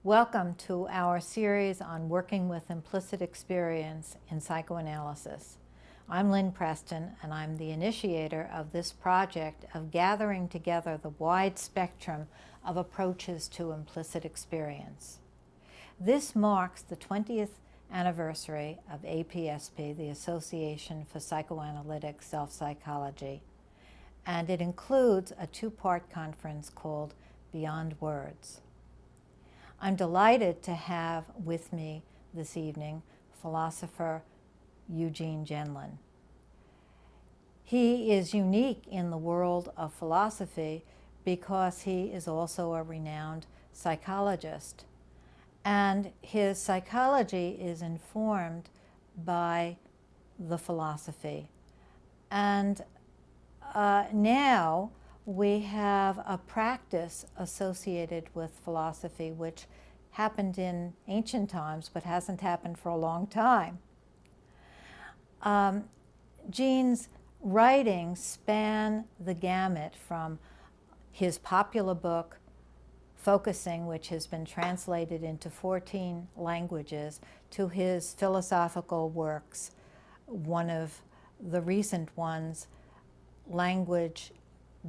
Welcome to our series on working with implicit experience in psychoanalysis. I'm Lynn Preston, and I'm the initiator of this project of gathering together the wide spectrum of approaches to implicit experience. This marks the 20th anniversary of APSP, the Association for Psychoanalytic Self-Psychology, and it includes a two-part conference called Beyond Words. I'm delighted to have with me this evening philosopher Eugene Gendlin. He is unique in the world of philosophy because he is also a renowned psychologist. And his psychology is informed by the philosophy. And now we have a practice associated with philosophy which happened in ancient times but hasn't happened for a long time. Gene's writings span the gamut from his popular book, Focusing, which has been translated into 14 languages, to his philosophical works, one of the recent ones, Language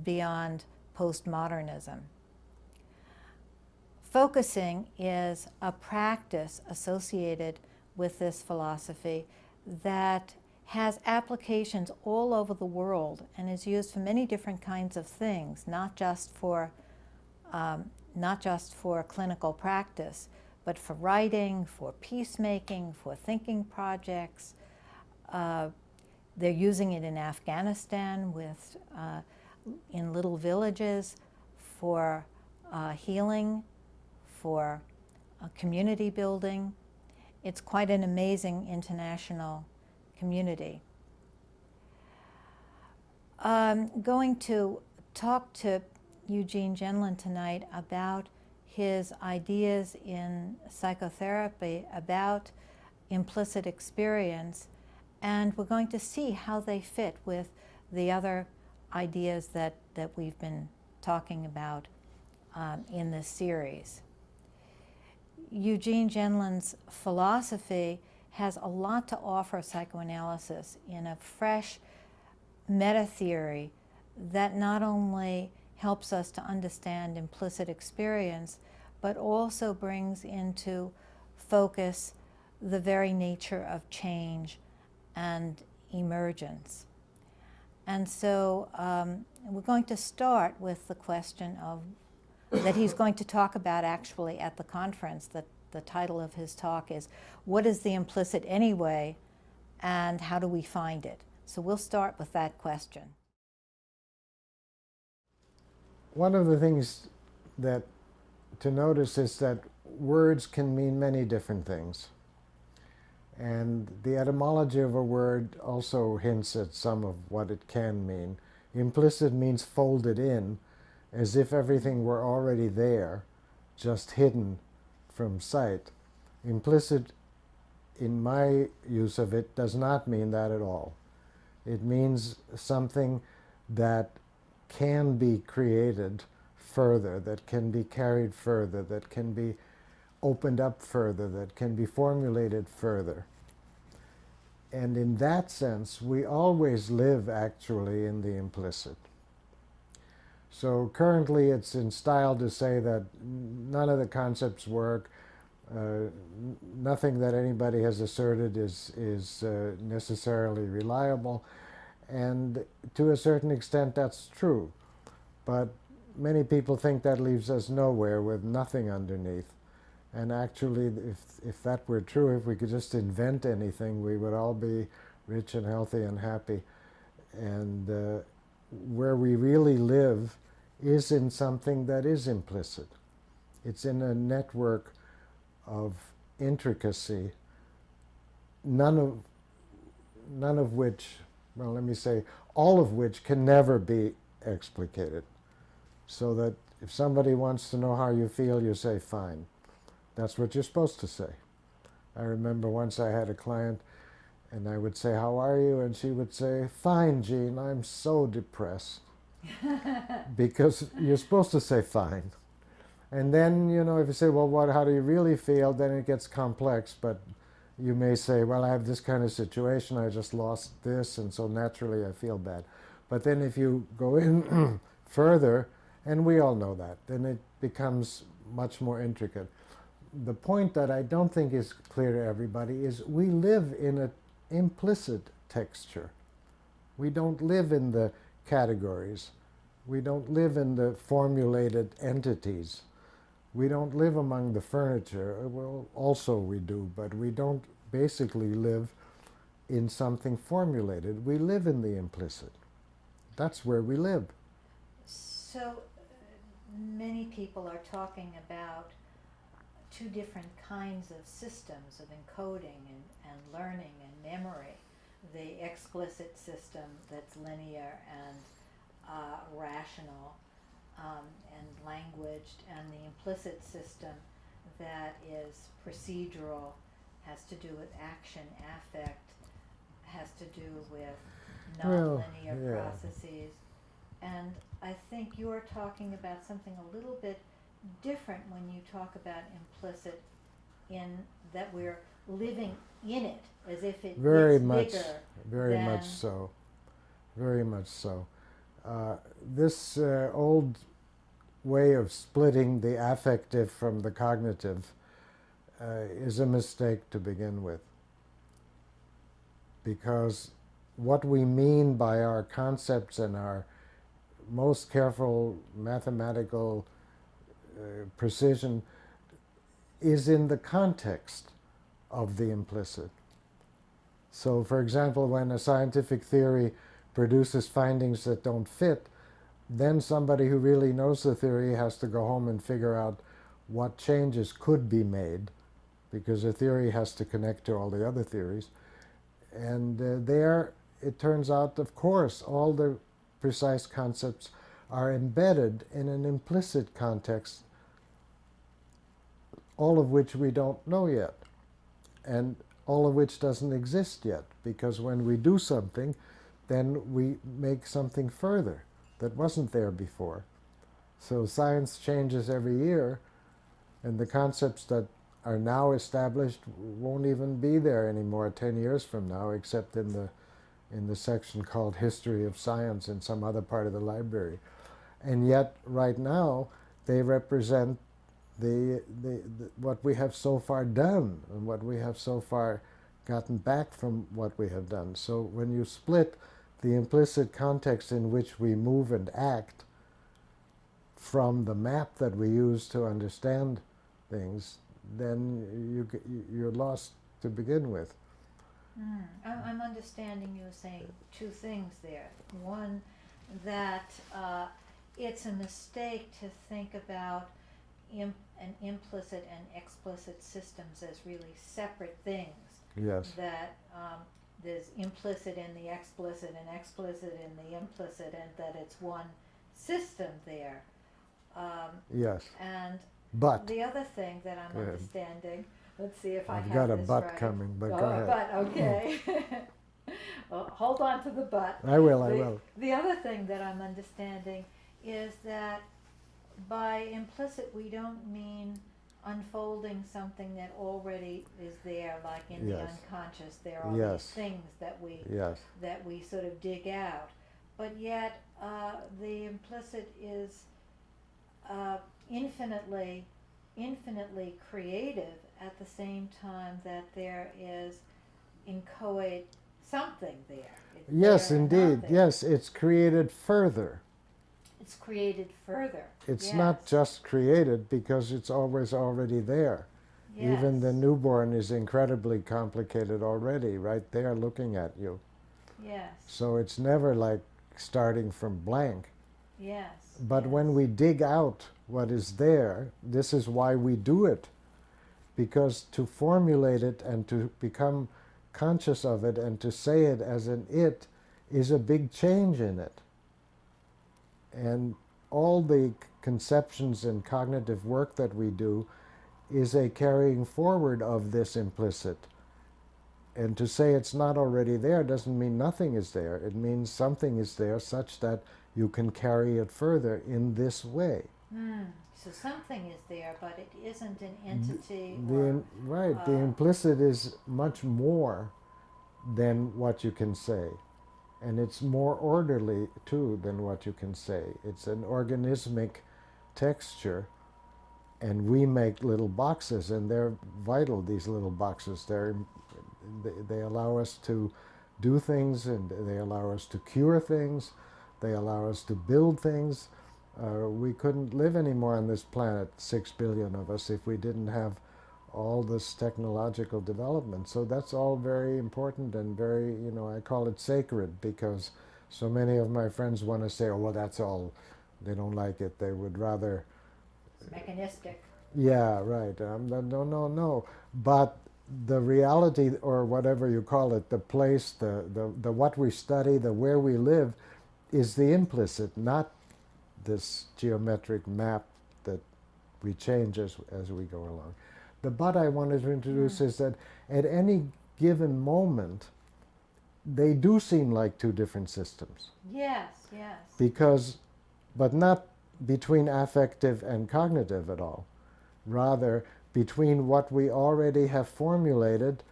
Beyond Postmodernism. Focusing is a practice associated with this philosophy that has applications all over the world and is used for many different kinds of things, not just for clinical practice, but for writing, for peacemaking, for thinking projects. They're using it in Afghanistan with, in little villages for healing, for community building. It's quite an amazing international community. I'm going to talk to Eugene Gendlin tonight about his ideas in psychotherapy about implicit experience, and we're going to see how they fit with the other ideas that we've been talking about in this series. Eugene Gendlin's philosophy has a lot to offer psychoanalysis in a fresh meta-theory that not only helps us to understand implicit experience, but also brings into focus the very nature of change and emergence. And so we're going to start with the question of that he's going to talk about actually at the conference. That the title of his talk is, "What is the implicit anyway, and how do we find it?" So we'll start with that question. One of the things that to notice is that words can mean many different things. And the etymology of a word also hints at some of what it can mean. Implicit means folded in, as if everything were already there, just hidden from sight. Implicit, in my use of it, does not mean that at all. It means something that can be created further, that can be carried further, that can be opened up further, that can be formulated further. And in that sense, we always live actually in the implicit. So currently it's in style to say that none of the concepts work, nothing that anybody has asserted is necessarily reliable, and to a certain extent that's true. But many people think that leaves us nowhere with nothing underneath. And actually, if that were true, if we could just invent anything, we would all be rich and healthy and happy. And where we really live is in something that is implicit. It's in a network of intricacy, none of which, well, let me say, all of which can never be explicated. So that if somebody wants to know how you feel, you say, fine. That's what you're supposed to say. I remember once I had a client and I would say, how are you? And she would say, fine, Gene, I'm so depressed. Because you're supposed to say fine. And then, if you say, well, how do you really feel? Then it gets complex, but you may say, well, I have this kind of situation, I just lost this, and so naturally I feel bad. But then if you go in further, and we all know that, then it becomes much more intricate. The point that I don't think is clear to everybody is we live in an implicit texture. We don't live in the categories. We don't live in the formulated entities. We don't live among the furniture. Well, also we do, but we don't basically live in something formulated. We live in the implicit. That's where we live. So many people are talking about two different kinds of systems of encoding and learning and memory. The explicit system that's linear and rational and languaged, and the implicit system that is procedural, has to do with action, affect, has to do with non-linear processes. And I think you're talking about something a little bit different when you talk about implicit, in that we're living in it as if it Very gets much, bigger. very than much so, very much so. This old way of splitting the affective from the cognitive is a mistake to begin with, because what we mean by our concepts and our most careful mathematical precision is in the context of the implicit. So, for example, when a scientific theory produces findings that don't fit, then somebody who really knows the theory has to go home and figure out what changes could be made, because a theory has to connect to all the other theories. And there, it turns out, of course, all the precise concepts are embedded in an implicit context, all of which we don't know yet, and all of which doesn't exist yet, because when we do something, then we make something further that wasn't there before. So science changes every year, and the concepts that are now established won't even be there anymore 10 years from now, except in the section called History of Science in some other part of the library. And yet, right now, they represent the what we have so far done and what we have so far gotten back from what we have done. So when you split the implicit context in which we move and act from the map that we use to understand things, then you're lost to begin with. I'm understanding you saying two things there. One, that it's a mistake to think about an implicit and explicit systems as really separate things. Yes. That there's implicit in the explicit and explicit in the implicit, and that it's one system there. Yes. And But the other thing that I'm understanding, let's see if I I've have got a this but right. coming, but Oh, go ahead. But, okay. Well, hold on to the but. I will. The other thing that I'm understanding is that by implicit we don't mean unfolding something that already is there, like in the Yes. unconscious. There are Yes. these things that we Yes. sort of dig out, but yet the implicit is infinitely creative at the same time that there is inchoate something there. It's Yes, there and indeed. nothing. Yes, it's created further. It's created further. It's Yes. not just created because it's always already there. Yes. Even the newborn is incredibly complicated already, right there looking at you. Yes. So it's never like starting from blank. Yes. But yes. when we dig out what is there, this is why we do it. Because to formulate it and to become conscious of it and to say it as an it is a big change in it. And all the conceptions and cognitive work that we do is a carrying forward of this implicit. And to say it's not already there doesn't mean nothing is there. It means something is there such that you can carry it further in this way. So something is there, but it isn't an entity Right, the implicit is much more than what you can say. And it's more orderly too than what you can say. It's an organismic texture, and we make little boxes, and they're vital, these little boxes. They allow us to do things, and they allow us to cure things, they allow us to build things. We couldn't live anymore on this planet, 6 billion of us, if we didn't have all this technological development. So that's all very important and very, I call it sacred, because so many of my friends want to say, oh, well, that's all. They don't like it. They would rather. it's mechanistic. Yeah, right. No, no, no. But the reality, or whatever you call it, the place, the what we study, the where we live, is the implicit, not this geometric map that we change as we go along. The but I wanted to introduce is that at any given moment, they do seem like two different systems. Yes, yes. But not between affective and cognitive at all. Rather, between what we already have formulated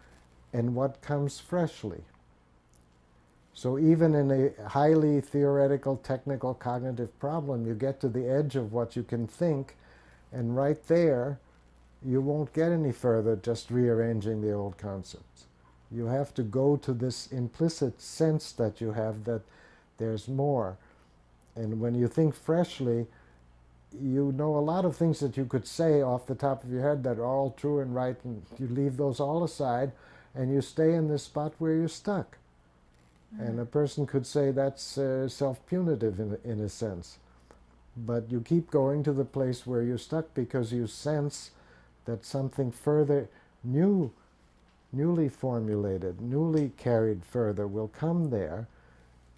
and what comes freshly. So even in a highly theoretical, technical, cognitive problem, you get to the edge of what you can think, and right there, you won't get any further just rearranging the old concepts. You have to go to this implicit sense that you have that there's more. And when you think freshly, you know a lot of things that you could say off the top of your head that are all true and right, and you leave those all aside, and you stay in this spot where you're stuck. And a person could say that's self-punitive in a sense. But you keep going to the place where you're stuck because you sense that something further newly formulated, newly carried further will come there,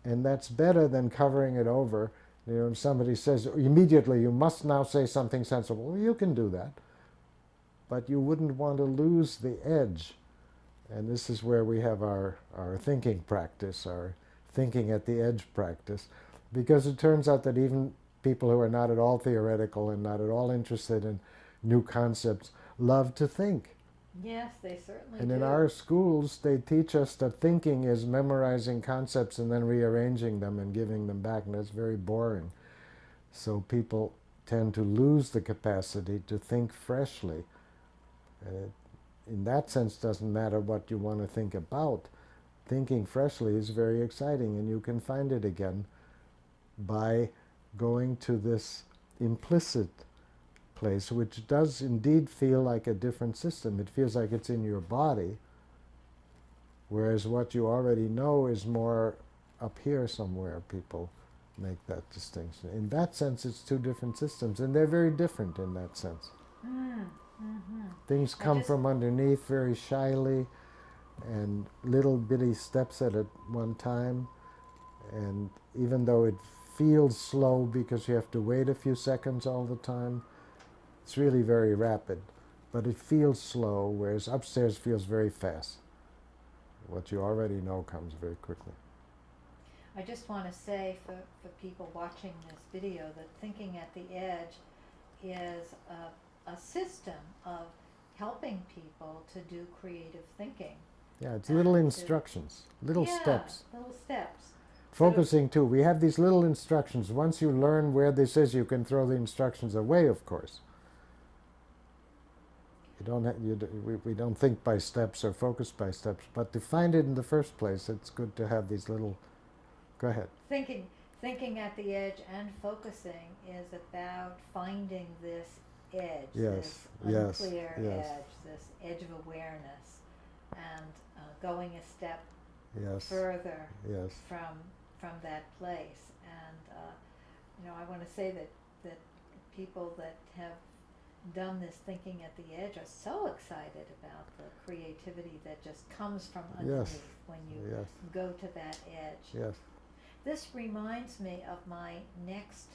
and that's better than covering it over. If somebody says immediately, you must now say something sensible, well, you can do that, but you wouldn't want to lose the edge. And this is where we have our thinking practice, our thinking at the edge practice, because it turns out that even people who are not at all theoretical and not at all interested in new concepts love to think. Yes, they certainly And do. in our schools, they teach us that thinking is memorizing concepts and then rearranging them and giving them back, and that's very boring. So people tend to lose the capacity to think freshly. And it, in that sense, doesn't matter what you want to think about. Thinking freshly is very exciting, and you can find it again by going to this implicit place, which does indeed feel like a different system. It feels like it's in your body, whereas what you already know is more up here somewhere. People make that distinction. In that sense, it's two different systems, and they're very different in that sense. Things come from underneath very shyly, and little bitty steps at one time, and even though it feels slow because you have to wait a few seconds all the time, it's really very rapid, but it feels slow, whereas upstairs feels very fast. What you already know comes very quickly. I just want to say for people watching this video that thinking at the edge is a system of helping people to do creative thinking. Yeah, it's little instructions, little steps. Little steps. Focusing too. We have these little instructions. Once you learn where this is, you can throw the instructions away, of course. You don't we don't think by steps or focus by steps, but to find it in the first place, it's good to have these little. Go ahead. Thinking at the edge and focusing is about finding this edge, Yes, this yes, unclear yes. edge, this edge of awareness, and going a step Yes. further Yes. from that place. And I want to say that people that have done this thinking at the edge are so excited about the creativity that just comes from underneath when you Yes. go to that edge. Yes. This reminds me of my next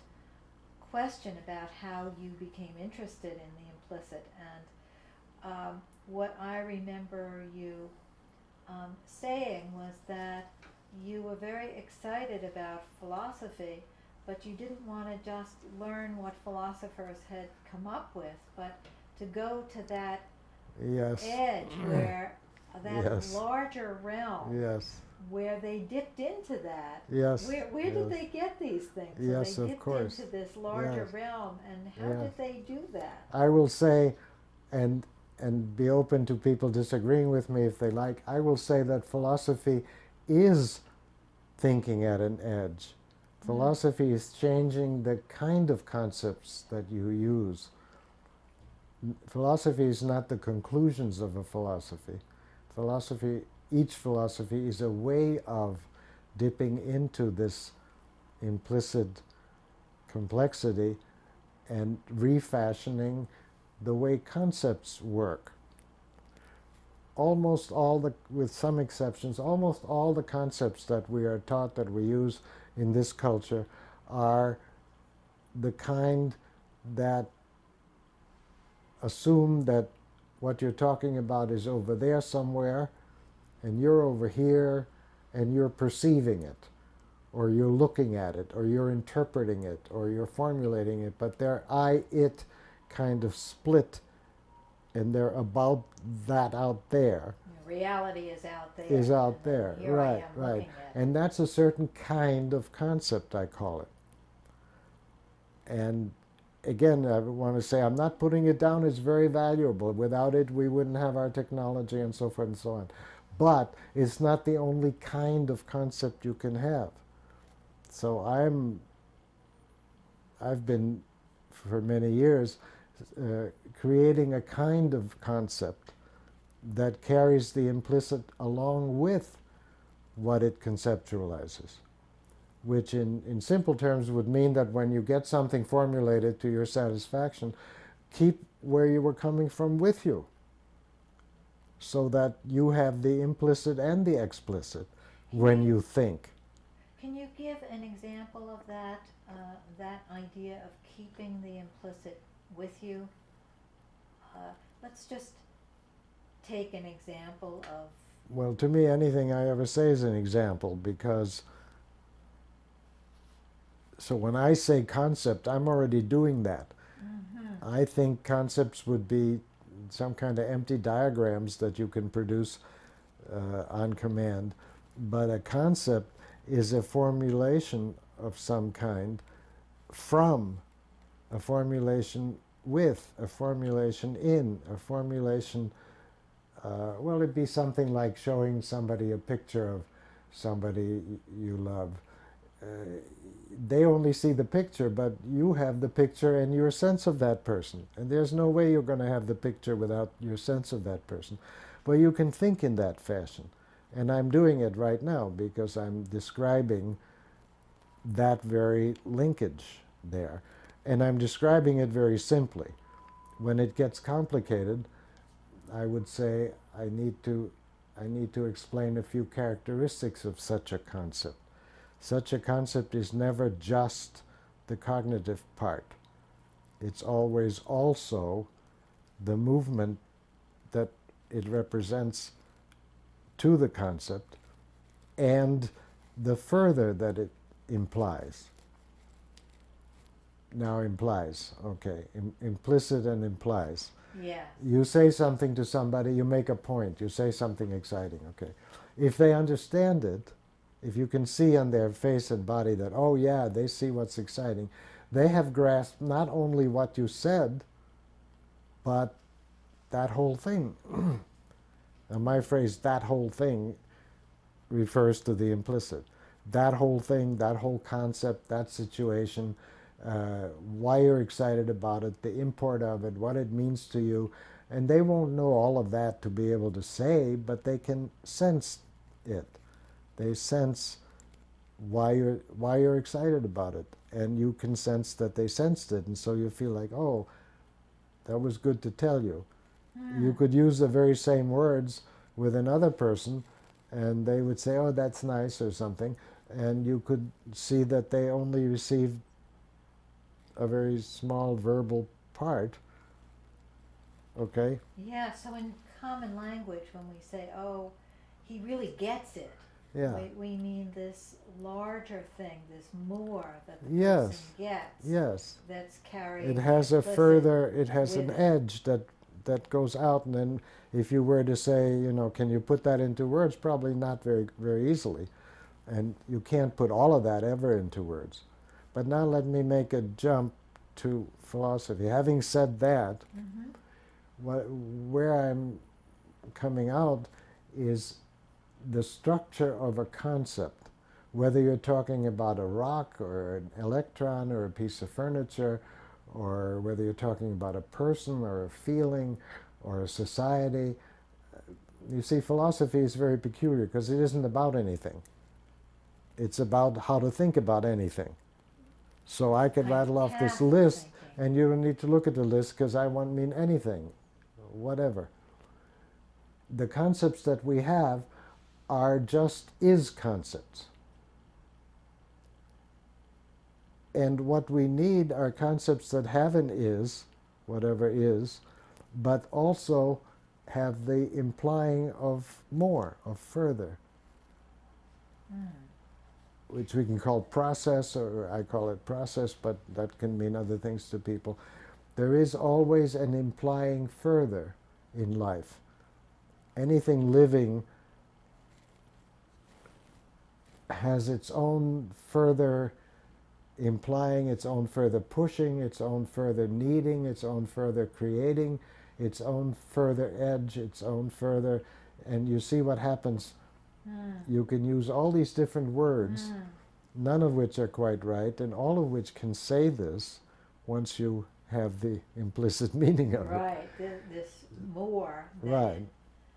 question about how you became interested in the implicit, and what I remember you saying was that you were very excited about philosophy but you didn't want to just learn what philosophers had come up with, but to go to that Yes. edge where that Yes. larger realm Yes. where they dipped into that. Yes. Where did they get these things? So Yes, they of dipped course. into this larger Yes. realm, and how Yes. did they do that? I will say, and be open to people disagreeing with me if they like, I will say that philosophy is thinking at an edge. Philosophy is changing the kind of concepts that you use. Philosophy is not the conclusions of a philosophy. Each philosophy is a way of dipping into this implicit complexity and refashioning the way concepts work. Almost all the, with some exceptions, almost all the concepts that we are taught, that we use in this culture, are the kind that assume that what you're talking about is over there somewhere, and you're over here, and you're perceiving it, or you're looking at it, or you're interpreting it, or you're formulating it, but they're I-it kind of split, and they're about that out there. Reality is out there. Is out and there, here right, I am right. looking at it. And that's a certain kind of concept, I call it. And again, I want to say I'm not putting it down. It's very valuable. Without it, we wouldn't have our technology and so forth and so on. But it's not the only kind of concept you can have. So I've been, for many years, creating a kind of concept that carries the implicit along with what it conceptualizes, which in simple terms would mean that when you get something formulated to your satisfaction, keep where you were coming from with you, so that you have the implicit and the explicit when you think. Can you give an example of that, that idea of keeping the implicit with you? Let's just take an example of. Well, to me, anything I ever say is an example, because so when I say concept, I'm already doing that. I think concepts would be some kind of empty diagrams that you can produce on command, but a concept is a formulation of some kind from a formulation with, a formulation in, a formulation. Well, it'd be something like showing somebody a picture of somebody you love. They only see the picture, but you have the picture and your sense of that person. And there's no way you're going to have the picture without your sense of that person. But you can think in that fashion. And I'm doing it right now because I'm describing that very linkage there. And I'm describing it very simply. When it gets complicated, I would say I need to explain a few characteristics of such a concept. Such a concept is never just the cognitive part. It's always also the movement that it represents to the concept and the further that it implies. Now implies, okay, implicit and implies. Yes. You say something to somebody, you make a point, you say something exciting, okay. If they understand it, if you can see on their face and body that, oh yeah, they see what's exciting, they have grasped not only what you said, but that whole thing. And my phrase, that whole thing, refers to the implicit. That whole thing, that whole concept, that situation, why you're excited about it, the import of it, what it means to you. And they won't know all of that to be able to say, but they can sense it. They sense why you're excited about it. And you can sense that they sensed it. And so you feel like, oh, that was good to tell you. You could use the very same words with another person, and they would say, oh, that's nice, or something. And you could see that they only received a very small verbal part. Okay? Yeah, so in common language, when we say, oh, he really gets it, Yeah. We mean this larger thing, this more that the Yes. person gets. Yes. That's carried. It has a implicit further, it has with an it. edge that goes out, and then if you were to say, you know, can you put that into words? Probably not very easily. And you can't put all of that ever into words. But now let me make a jump to philosophy. Having said that, Mm-hmm. where I'm coming out is the structure of a concept, whether you're talking about a rock or an electron or a piece of furniture, or whether you're talking about a person or a feeling or a society. You see, philosophy is very peculiar because it isn't about anything. It's about how to think about anything. So I could Kind of rattle off this path of list, thinking. and you don't need to look at the list because I won't mean anything, whatever. The concepts that we have are just is concepts. And what we need are concepts that have an is, whatever is, but also have the implying of more, of further, which we can call process, or I call it process, but that can mean other things to people. There is always an implying further in life. Anything living has its own further implying, its own further pushing, its own further needing, its own further creating, its own further edge, its own further, and you see what happens. You can use all these different words, none of which are quite right, and all of which can say this once you have the implicit meaning of it. Right, this more. Right,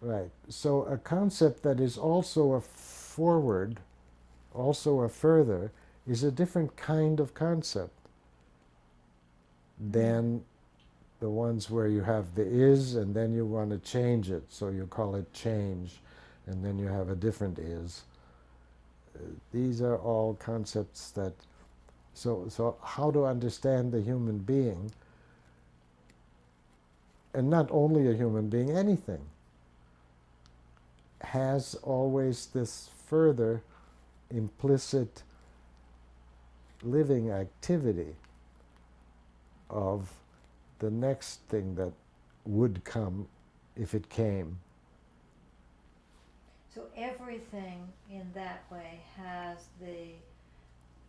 right. So a concept that is also a forward, also a further, is a different kind of concept than the ones where you have the is and then you want to change it, so you call it change, and then you have a different is. These are all concepts that, so how to understand the human being, and not only a human being, anything, has always this further implicit living activity of the next thing that would come if it came. So everything in that way has the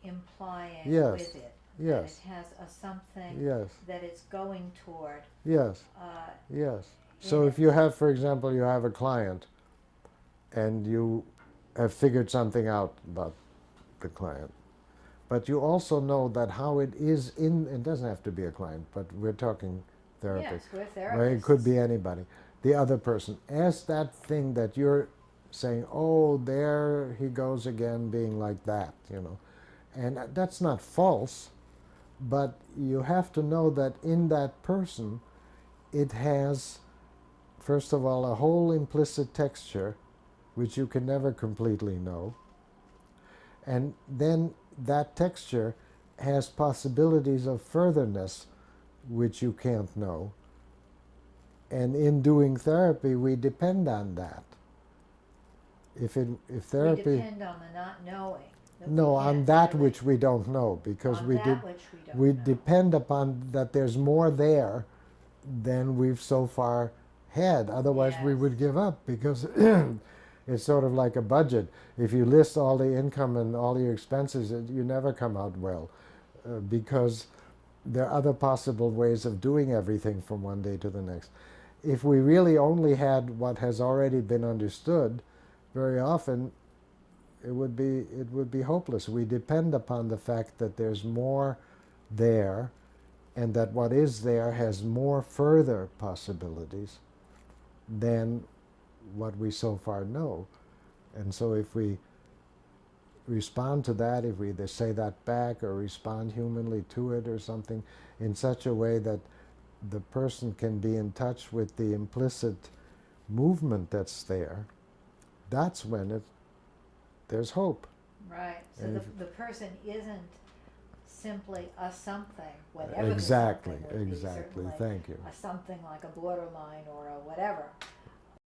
implying Yes. with it. Yes. That it has a something Yes. that it's going toward. Yes. Yes. So if you have, for example, you have a client and you have figured something out about the client, but you also know that how it is in, it doesn't have to be a client, but we're talking therapy. Yes, we're therapists. Well, it could be anybody. The other person, as that thing that you're saying, oh, there he goes again being like that, you know. And that's not false, but you have to know that in that person, it has, first of all, a whole implicit texture, which you can never completely know. And then that texture has possibilities of furtherness, which you can't know. And in doing therapy, we depend on that. If therapy, we depend on the not knowing. no, on that which we don't know, because we depend upon that there's more there than we've so far had. Otherwise, we would give up, because it's sort of like a budget. If you list all the income and all your expenses, you never come out well, because there are other possible ways of doing everything from one day to the next. If we really only had what has already been understood, very often it would be hopeless. We depend upon the fact that there's more there, and that what is there has more further possibilities than what we so far know. And so if we respond to that, if we either say that back or respond humanly to it or something in such a way that the person can be in touch with the implicit movement that's there, that's when there's hope. Right. So the person isn't simply a something, whatever Exactly, the something would exactly. be, Thank you. a something like a borderline or a whatever.